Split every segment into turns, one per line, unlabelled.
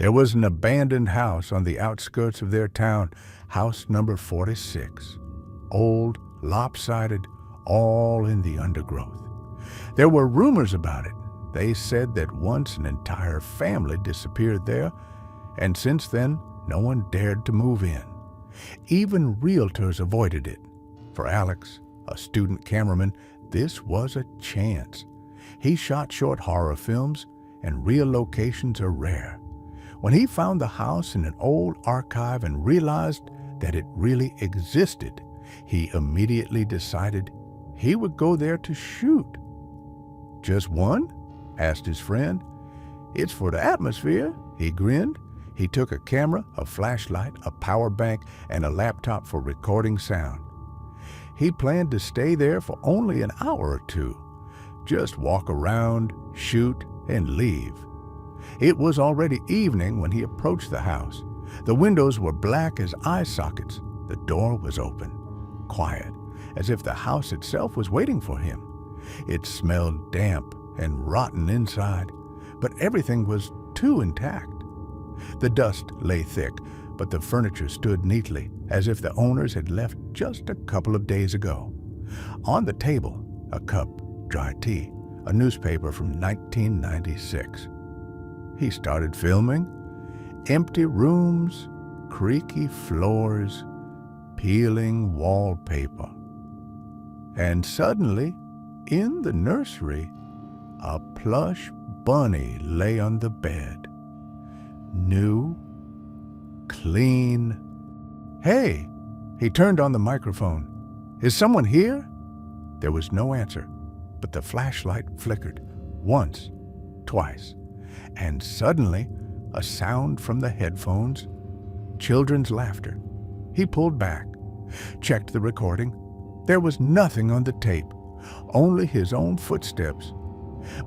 There was an abandoned house on the outskirts of their town, house number 46. Old, lopsided, all in the undergrowth. There were rumors about it. They said that once an entire family disappeared there, and since then, no one dared to move in. Even realtors avoided it. For Alex, a student cameraman, this was a chance. He shot short horror films, and real locations are rare. When he found the house in an old archive and realized that it really existed, he immediately decided he would go there to shoot. "Just one?" asked his friend. "It's for the atmosphere," he grinned. He took a camera, a flashlight, a power bank, and a laptop for recording sound. He planned to stay there for only an hour or two. Just walk around, shoot, and leave. It was already evening when he approached the house. The windows were black as eye sockets. The door was open, quiet, as if the house itself was waiting for him. It smelled damp and rotten inside, but everything was too intact. The dust lay thick, but the furniture stood neatly, as if the owners had left just a couple of days ago. On the table, a cup, dry tea, a newspaper from 1996. He started filming. Empty rooms, creaky floors, peeling wallpaper. And suddenly, in the nursery, a plush bunny lay on the bed. New, clean. "Hey!" He turned on the microphone. "Is someone here?" There was no answer, but the flashlight flickered once, twice, and suddenly a sound from the headphones, children's laughter. He pulled back, checked the recording. There was nothing on the tape, only his own footsteps.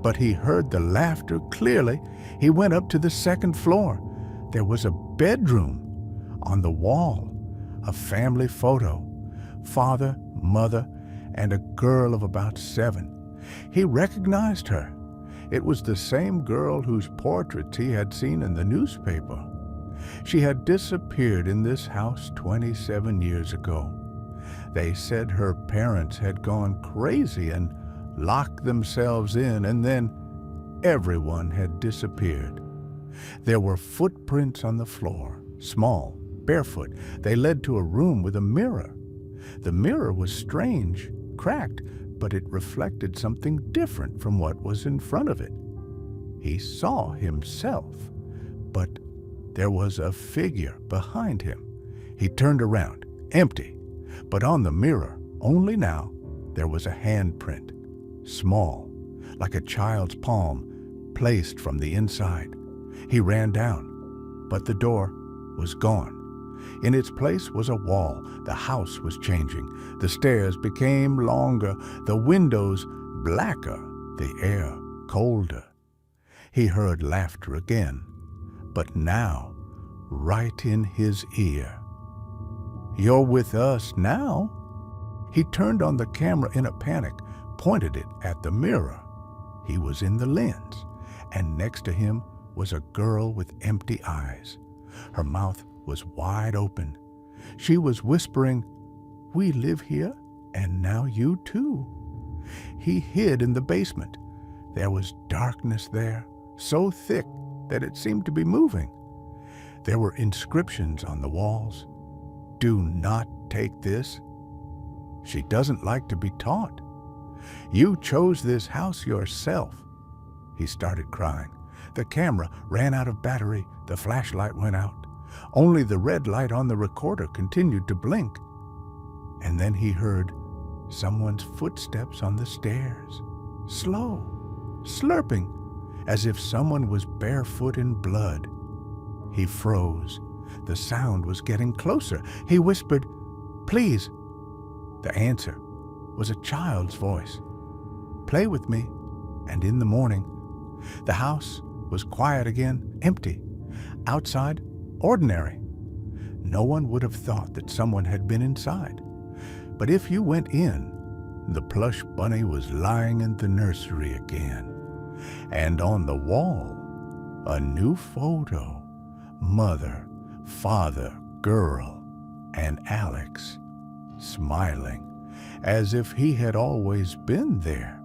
But he heard the laughter clearly. He went up to the second floor. There was a bedroom. On the wall, a family photo. Father, mother, and a girl of about 7. He recognized her. It was the same girl whose portrait he had seen in the newspaper. She had disappeared in this house 27 years ago. They said her parents had gone crazy and locked themselves in, and then everyone had disappeared. There were footprints on the floor, small, barefoot. They led to a room with a mirror. The mirror was strange, cracked, but it reflected something different from what was in front of it. He saw himself, but there was a figure behind him. He turned around, empty, but on the mirror, only now, there was a handprint, small, like a child's palm, placed from the inside. He ran down, but the door was gone. In its place was a wall. The house was changing. The stairs became longer, the windows blacker, the air colder. He heard laughter again, but now right in his ear. "You're with us now?" He turned on the camera in a panic, pointed it at the mirror. He was in the lens, and next to him was a girl with empty eyes. Her mouth was wide open. She was whispering, "We live here, and now you too." He hid in the basement. There was darkness there, so thick that it seemed to be moving. There were inscriptions on the walls. "Do not take this." "She doesn't like to be taught." "You chose this house yourself." He started crying. The camera ran out of battery. The flashlight went out. Only the red light on the recorder continued to blink. And then he heard someone's footsteps on the stairs, slow, slurping, as if someone was barefoot in blood. He froze. The sound was getting closer. He whispered, "Please." The answer was a child's voice. "Play with me." And in the morning, the house was quiet again, empty. Outside, ordinary. No one would have thought that someone had been inside. But if you went in, the plush bunny was lying in the nursery again. And on the wall, a new photo. Mother, father, girl, and Alex, smiling as if he had always been there.